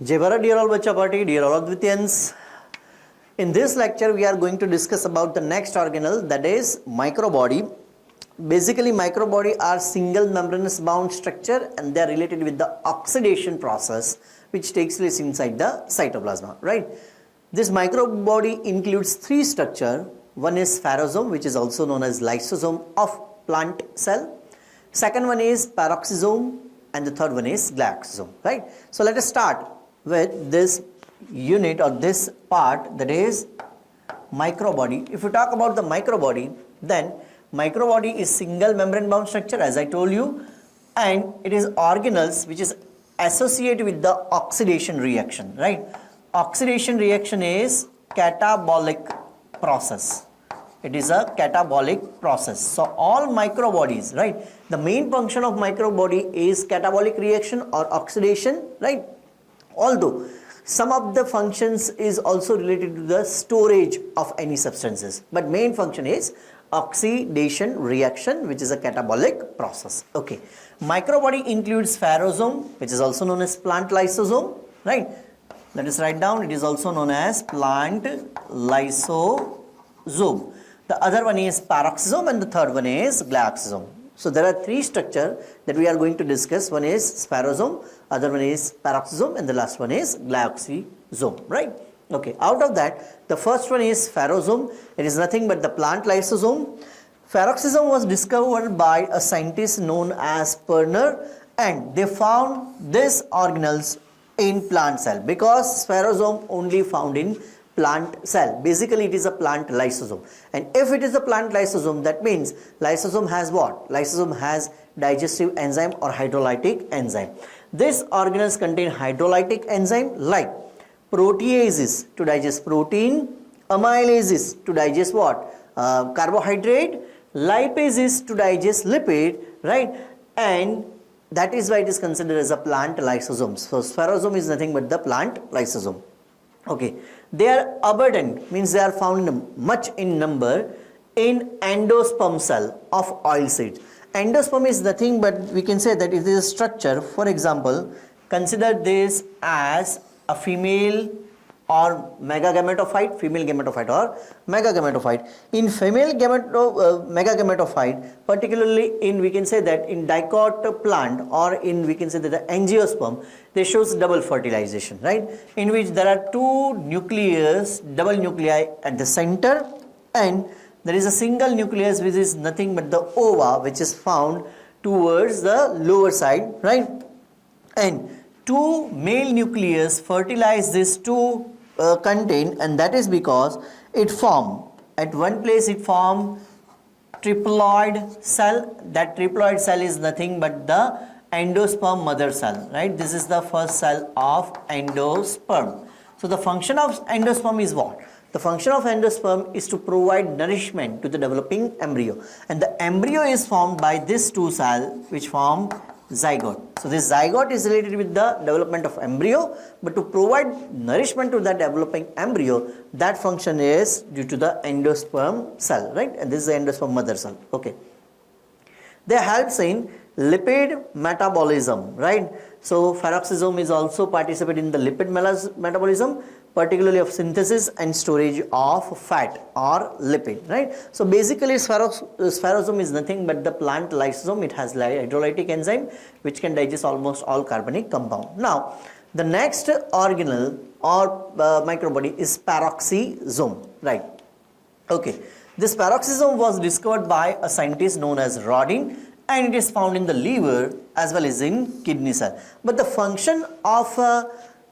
Jai Bharat, dear all Bachcha Party, dear all Advityans. In this lecture, we are going to discuss about the next organelle, that is microbody. Basically, microbody are single membranous bound structure and they are related with the oxidation process which takes place inside the cytoplasm, right? This microbody includes three structure. One is sphaerosome, which is also known as lysosome of plant cell. Second one is peroxisome and the third one is glyoxysome, right? So let us start with this unit or this part, that is microbody. If we talk about the microbody, then microbody is single membrane bound structure, as I told you, and it is organelles which is associated with the oxidation reaction, right? Oxidation reaction is catabolic process. It is a catabolic process. So all microbodies, right? The main function of microbody is catabolic reaction or oxidation, right? Although some of the functions is also related to the storage of any substances, but main function is oxidation reaction, which is a catabolic process. Okay, microbody includes sphaerosome, which is also known as plant lysosome, right? Let us write down, it is also known as plant lysosome. The other one is peroxisome and the third one is glyoxysome. So there are three structures that we are going to discuss. One is sphaerosome, other one is peroxisome, and the last one is glyoxysome, right? Okay, out of that, the first one is sphaerosome. It is nothing but the plant lysosome. Peroxisome was discovered by a scientist known as Perner, and they found these organelles in plant cell because sphaerosome only found in plant cell. Basically, it is a plant lysosome. And if it is a plant lysosome, that means lysosome has what? Lysosome has digestive enzyme or hydrolytic enzyme. These organelles contain hydrolytic enzyme like proteases to digest protein, amylases to digest what? Carbohydrate, lipases to digest lipid, right? And that is why it is considered as a plant lysosome. So sphaerosome is nothing but the plant lysosome. Okay, they are abundant, means they are found much in number in endosperm cell of oil seeds. Endosperm is nothing but, we can say that it is a structure. For example, consider this as a female or megagametophyte, female gametophyte or megagametophyte. In female megagametophyte, particularly in, we can say that in dicot plant or in, we can say that the angiosperm, they shows double fertilization, right? In which there are two nucleus, double nuclei at the center, and there is a single nucleus which is nothing but the ova, which is found towards the lower side, right? And two male nucleus fertilize these two contain, and that is because it form at one place, it form triploid cell. That triploid cell is nothing but the endosperm mother cell, right? This is the first cell of endosperm. So the function of endosperm is what? The function of endosperm is to provide nourishment to the developing embryo, and the embryo is formed by these two cells which form zygote. So this zygote is related with the development of embryo, but to provide nourishment to that developing embryo, that function is due to the endosperm cell, right? And this is the endosperm mother cell. Okay, they helps in lipid metabolism, right? So peroxisome is also participate in the lipid metabolism, particularly of synthesis and storage of fat or lipid, right? So basically sphaerosome is nothing but the plant lysosome. It has hydrolytic enzyme which can digest almost all carbonic compound. Now the next organelle or microbody is peroxisome, right? Okay, this peroxisome was discovered by a scientist known as Rodin, and it is found in the liver as well as in kidney cell. But the function of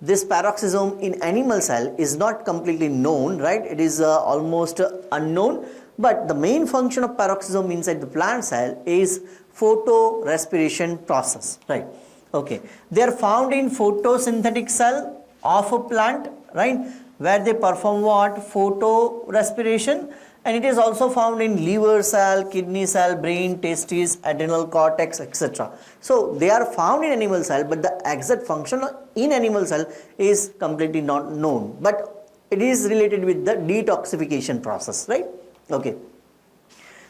this peroxisome in animal cell is not completely known, right? It is almost unknown, but the main function of peroxisome inside the plant cell is photorespiration process, right? Okay, they are found in photosynthetic cell of a plant, right, where they perform what? Photorespiration. And it is also found in liver cell, kidney cell, brain, testes, adrenal cortex, etc. So they are found in animal cell, but the exact function in animal cell is completely not known. But it is related with the detoxification process, right? Okay.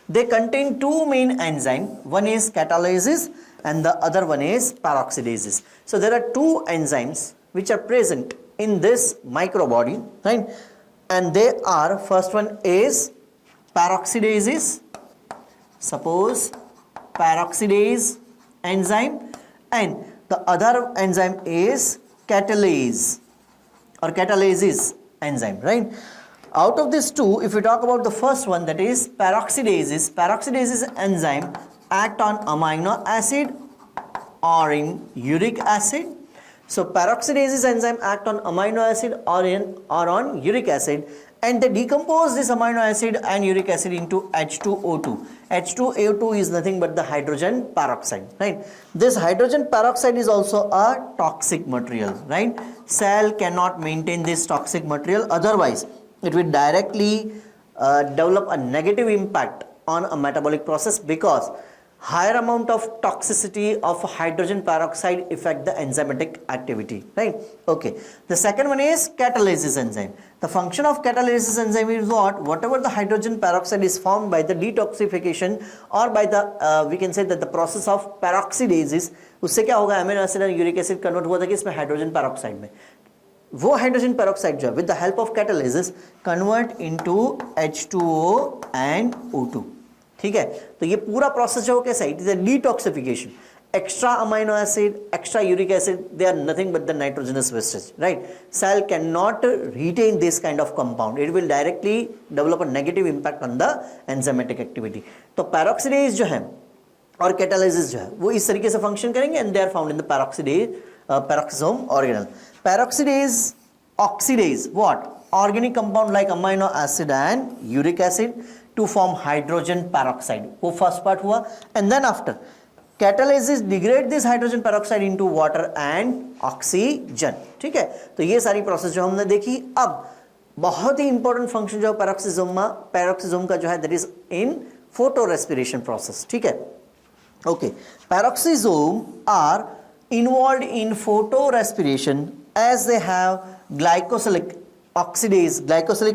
They contain two main enzymes. One is catalysis and the other one is peroxidases. So there are two enzymes which are present in this microbody, right? And they are, first one is peroxidases. Suppose peroxidase enzyme, and the other enzyme is catalase or catalases enzyme, right? Out of these two, if we talk about the first one, that is peroxidases enzyme act on amino acid or in uric acid. So peroxidases enzyme act on amino acid or on uric acid, and they decompose this amino acid and uric acid into H2O2. H2O2 is nothing but the hydrogen peroxide, right? This hydrogen peroxide is also a toxic material, right? Cell cannot maintain this toxic material, otherwise it will directly develop a negative impact on a metabolic process, because higher amount of toxicity of hydrogen peroxide affect the enzymatic activity, right? Okay. The second one is catalases enzyme. The function of catalases enzyme is what? Whatever the hydrogen peroxide is formed by the detoxification or by the we can say that the process of peroxidases, उससे क्या होगा, amino acid और uric acid convert हुआ था कि इसमें hydrogen peroxide में, वो हाइड्रोजन पेरोक्साइड जो है with the help of catalysis convert into H2O and O2, ठीक है? तो ये पूरा प्रोसेस जो कैसा है, it is a detoxification. Extra amino acid, extra uric acid, they are nothing but the nitrogenous wastage, right? Cell cannot retain this kind of compound. It will directly develop a negative impact on the enzymatic activity. तो peroxidase जो है और catalysis जो है वो इस तरीके से function करेंगे, and they are found in the peroxisome organelle. Peroxidase oxidase what? Organic compound like amino acid and uric acid to form hydrogen peroxide. वो first part हुआ, and then after catalysis degrade this hydrogen peroxide into water and oxygen, ठीक है? तो ये सारी process जो हमने देखी. अब बहुत ही इंपॉर्टेंट फंक्शन जो पैरोक्सिसोम का जो है, that is in photorespiration process, ठीक है? Okay. Peroxisome are involved in photorespiration as they have glycosylic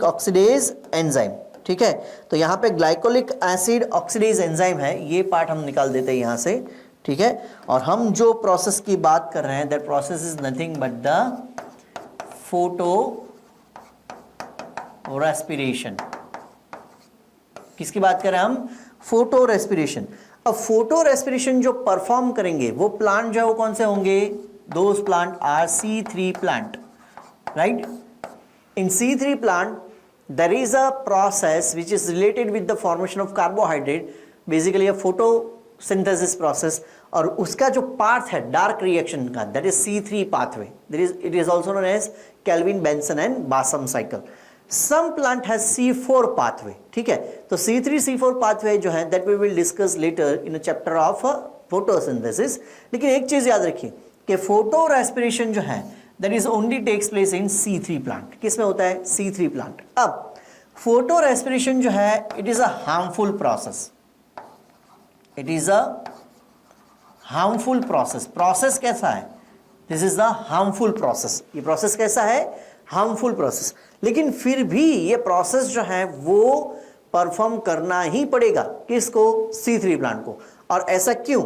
oxidase enzyme, ठीक है? तो यहाँ पे ग्लाइकोलिक एसिड ऑक्सीडेज एंजाइम है, ये पार्ट हम निकाल देते हैं यहाँ से, ठीक है? और हम जो प्रोसेस की बात कर रहे हैं, that process is nothing but the photo respiration. किसकी बात कर रहे हैं हम? Photo respiration. अब फोटो रेस्पिरेशन जो परफॉर्म करेंगे वो प्लांट जो है वो कौन से होंगे? Those plant are C3 plant, right? In C3 plant there is a process which is related with the formation of carbohydrate, basically a photosynthesis process, और उसका जो पाथ है डार्क रिएक्शन का, that is C3 pathway. It is also known as Kelvin-Benson and Bassam cycle. Some plant has C4 pathway, ठीक है? तो C3-C4 pathway जो है that we will discuss later in a chapter of photosynthesis. लेकिन एक चीज याद रखिए कि फोटो रेस्पिरेशन जो है that is only takes place in C3 plant. किसमें होता है? C3 plant. अब फोटो रेस्पिरेशन जो है it is a harmful process. It is a harmful process. Process कैसा है? This is the harmful process. ये process कैसा है? Harmful process. लेकिन फिर भी ये process जो है वो परफॉर्म करना ही पड़ेगा. किसको? C3 plant को. और ऐसा क्यों?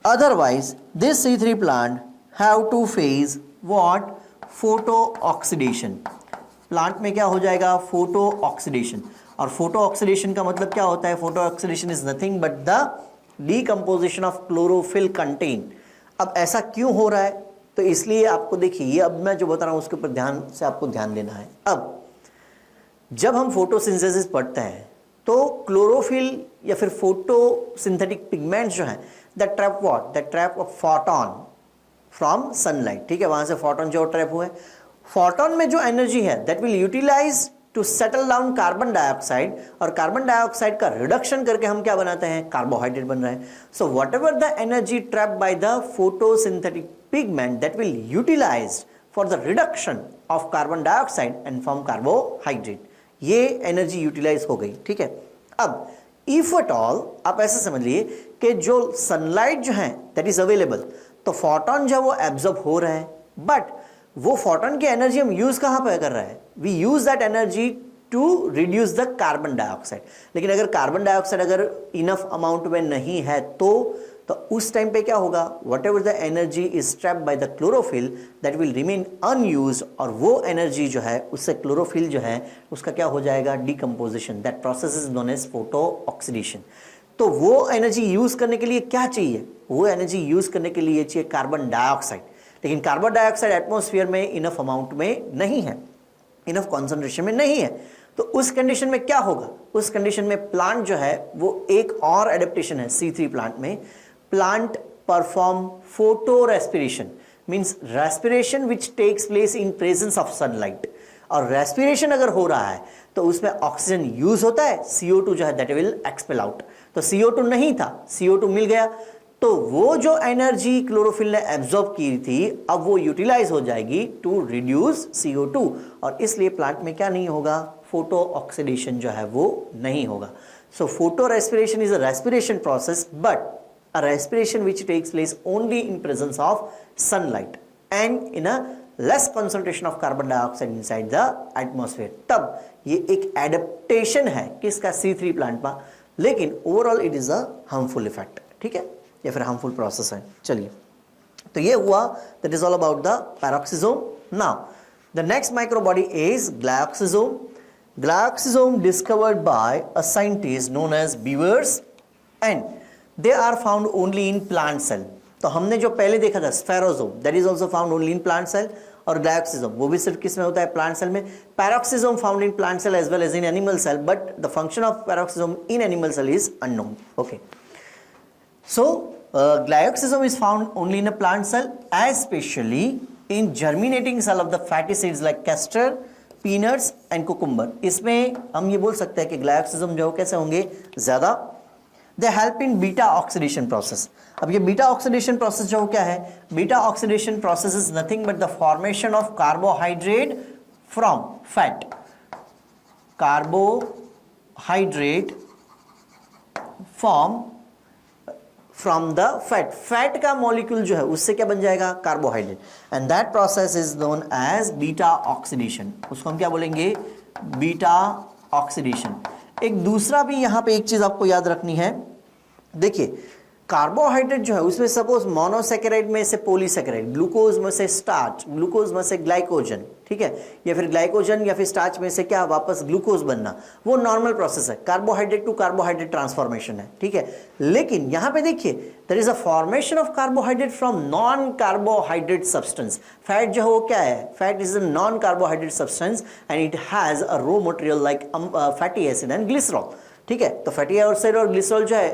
Otherwise this C3 plant have to face what? Photo oxidation. Plant में क्या हो जाएगा? Photo oxidation. और फोटो ऑक्सीडेशन का मतलब क्या होता है? Photo oxidation is nothing but the decomposition of chlorophyll contain. अब ऐसा क्यों हो रहा है? तो इसलिए आपको देखिए, ये अब मैं जो बता रहा हूं उसके ऊपर आपको ध्यान देना है. अब जब हम फोटोसिंथेसिस पढ़ते हैं तो क्लोरोफिल या फिर फोटोसिंथेटिक पिगमेंट्स जो हैं, that trap what? That trap a photon from sunlight, ठीक है? वहां से फोटोन जो ट्रैप हुए, फोटोन में जो एनर्जी है that will utilize to settle down carbon dioxide, और कार्बन डाइऑक्साइड का रिडक्शन करके हम क्या बनाते हैं? कार्बोहाइड्रेट बन रहे हैं. So whatever the energy trap by the photosynthetic pigment that will utilize for the reduction of carbon dioxide and form carbohydrate. ये एनर्जी यूटिलाइज हो गई, ठीक है? अब इफ एट ऑल आप ऐसे समझ लिए कि जो सनलाइट जो है दैट इज अवेलेबल, तो फोटोन जो वो एब्जॉर्ब हो रहे हैं, बट वो फोटोन की एनर्जी हम यूज कहां पर कर रहे हैं? We use that energy to reduce the carbon dioxide. लेकिन अगर कार्बन डाइऑक्साइड अगर इनफ अमाउंट में नहीं है तो तो उस टाइम पे क्या होगा, what ever the energy is trapped by the chlorophyll that will remain unused, और वो एनर्जी जो है उससे क्लोरोफिल जो है उसका क्या हो जाएगा, decomposition, that process is known as photo oxidation. तो वो एनर्जी यूज करने के लिए क्या चाहिए, वो एनर्जी यूज करने के लिए चाहिए कार्बन डाइऑक्साइड, लेकिन कार्बन डाइऑक्साइड एटमॉस्फेयर में इनफ अमाउंट में नहीं है, इनफ कॉन्सेंट्रेशन में नहीं है। तो उस कंडीशन में क्या होगा, उस कंडीशन में प्लांट जो है वो एक और एडेप्टेशन है C3 प्लांट में, plant perform photo respiration, means respiration which takes place in presence of sunlight. और रेस्पिरेशन अगर हो रहा है तो उसमें ऑक्सीजन यूज होता है, CO2 जो है दैट विल एक्सपेल आउट। तो CO2 नहीं था, CO2 मिल गया, तो वो जो एनर्जी क्लोरोफिल ने एब्जॉर्ब की थी अब वो यूटिलाइज हो जाएगी टू रिड्यूस CO2, और इसलिए प्लांट में क्या नहीं होगा, फोटो ऑक्सीडेशन जो है वो नहीं होगा। So photo respiration is a respiration process, but a respiration which takes place only in presence of sunlight and in a less concentration of carbon dioxide inside the atmosphere। तब ये एक adaptation है किसका, C3 प्लांट का, लेकिन overall it is a harmful effect, ठीक है, या फिर हार्मफुल प्रोसेस है। चलिए, तो ये हुआ, that is all about the peroxisome. Now the next microbody is glyoxysome. Glyoxysome discovered by a scientist known as Beevers and they are found only in plant cell। तो हमने जो पहले देखा था स्फेरोसोम, that is also found only in plant cell, और ग्लायोक्सिसोम वो भी सिर्फ किस में होता है, प्लांट सेल में। Peroxisome found in plant cell as well as in animal cell, but the function of peroxisome in animal cell is unknown. Okay, so glyoxysome is found only in a plant cell, as specially in germinating cell of the fatty seeds like castor, peanuts and cucumber. इसमें हम ये बोल सकते हैं कि ग्लायोक्सिसोम जो कैसे होंगे, ज्यादा they help in beta oxidation process. अब ये बीटा ऑक्सीडेशन प्रोसेस जो क्या है, beta oxidation process is nothing but the formation of carbohydrate from fat, carbohydrate form from the fat, fat का मॉलिक्यूल जो है उससे क्या बन जाएगा, carbohydrate, and that process is known as beta oxidation. उसको हम क्या बोलेंगे, बीटा ऑक्सीडेशन। एक दूसरा भी यहां पे एक चीज आपको याद रखनी है, देखिए कार्बोहाइड्रेट जो है उसमें सपोज मोनोसेकेराइड में से पॉलीसेकेराइड, ग्लूकोज में से स्टार्च, ग्लूकोज में से ग्लाइकोजन, ठीक है, या फिर ग्लाइकोजन या फिर स्टार्च में से क्या वापस ग्लूकोज बनना, वो नॉर्मल प्रोसेस है, कार्बोहाइड्रेट टू कार्बोहाइड्रेट ट्रांसफॉर्मेशन है, ठीक है। लेकिन यहां पे देखिए there is a formation of carbohydrate from non carbohydrate substance. Fat जो है वो क्या है, fat is a non carbohydrate substance and it has a raw material like fatty acid and glycerol, ठीक है। तो फैटी एसिड और ग्लिसरॉल जो है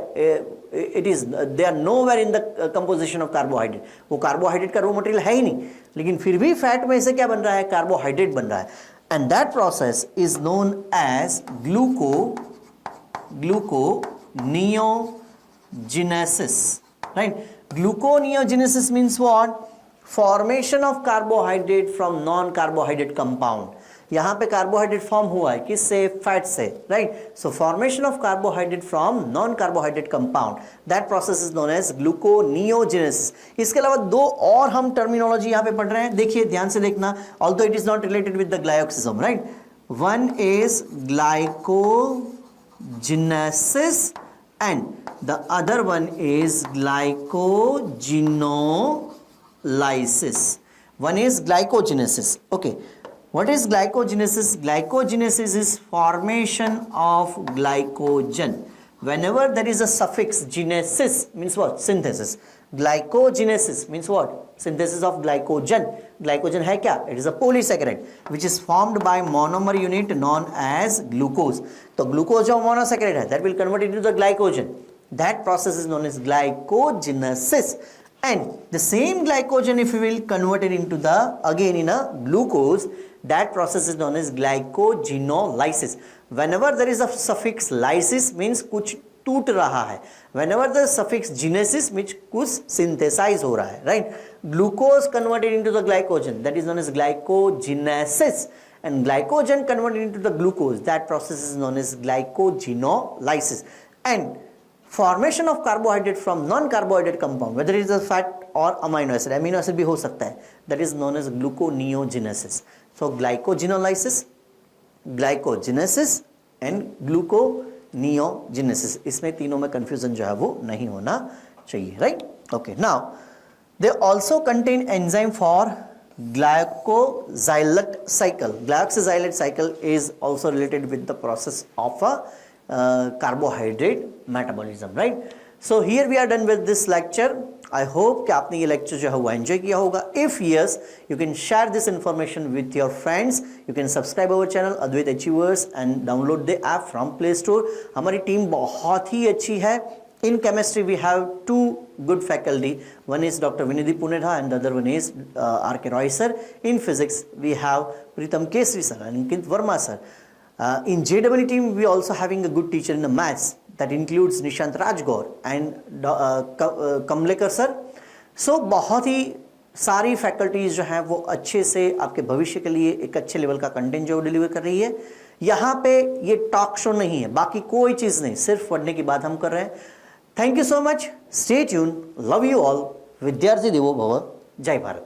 it is they are nowhere in the composition of carbohydrate, वो कार्बोहाइड्रेट का raw material है ही नहीं, लेकिन फिर भी फैट में से क्या बन रहा है, कार्बोहाइड्रेट बन रहा है, and that process is known as gluconeogenesis, right. Gluconeogenesis means what, formation of carbohydrate from non carbohydrate compound. यहां पे कार्बोहाइड्रेट फॉर्म हुआ है किससे, फैट से, right. So formation of carbohydrate from non carbohydrate compound, that process is known as gluconeogenesis. इसके अलावा दो और हम टर्मिनोलॉजी यहां पे पढ़ रहे हैं, देखिए ध्यान से देखना, although it is not related with the glyoxysome, right. One is glycogenesis and the other one is glycogenolysis. One is glycogenesis. Okay. What is glycogenesis? Glycogenesis is formation of glycogen. Whenever there is a suffix genesis means what? Synthesis. Glycogenesis means what? Synthesis of glycogen. Glycogen है क्या? It is a polysaccharide which is formed by monomer unit known as glucose. तो glucose जो monosaccharide है that will convert it into the glycogen. That process is known as glycogenesis. And the same glycogen, if we will convert it into the again in a glucose, that process is known as glycogenolysis. Whenever there is a suffix lysis means कुछ टूट रहा है, whenever the suffix genesis means कुछ synthesize हो रहा है, right? Glucose converted into the glycogen, that is known as glycogenesis, and glycogen converted into the glucose, that process is known as glycogenolysis. And formation of carbohydrate from non carbohydrate compound, whether is a fat और amino acid, amino acid भी हो सकता है, that is known as gluconeogenesis. So glycogenolysis, glycogenesis and gluconeogenesis, इसमें तीनों में confusion जो है वो नहीं होना चाहिए, right? Okay, now they also contain enzyme for glycosylate cycle. Glycosylate cycle is also related with the process of a carbohydrate metabolism, right? So here we are done with this lecture. I hope कि आपने ये lecture जो है वो enjoy किया होगा. If yes, you can share this information with your friends. You can subscribe our channel Advait Achievers and download the app from Play Store. हमारी team बहुत ही अच्छी है. In chemistry, we have two good faculty. One is Dr. Vinidhi Punedha and the other one is R.K. Roy sir. In physics, we have Pritam Kesri sir and Ankit Verma sir. In JEE team, we also having a good teacher in the maths. That includes Nishant Rajgor and Kamlekar sir. So, बहुत ही सारी faculties जो हैं वो अच्छे से आपके भविष्य के लिए एक अच्छे लेवल का कंटेंट जो डिलीवर कर रही है. यहाँ पे ये टॉक शो नहीं है, बाकी कोई चीज़ नहीं, सिर्फ पढ़ने की बात हम कर रहे हैं. Thank you so much. Stay tuned. Love you all. Vidyarthi Devo Bhava. Jai Bharat.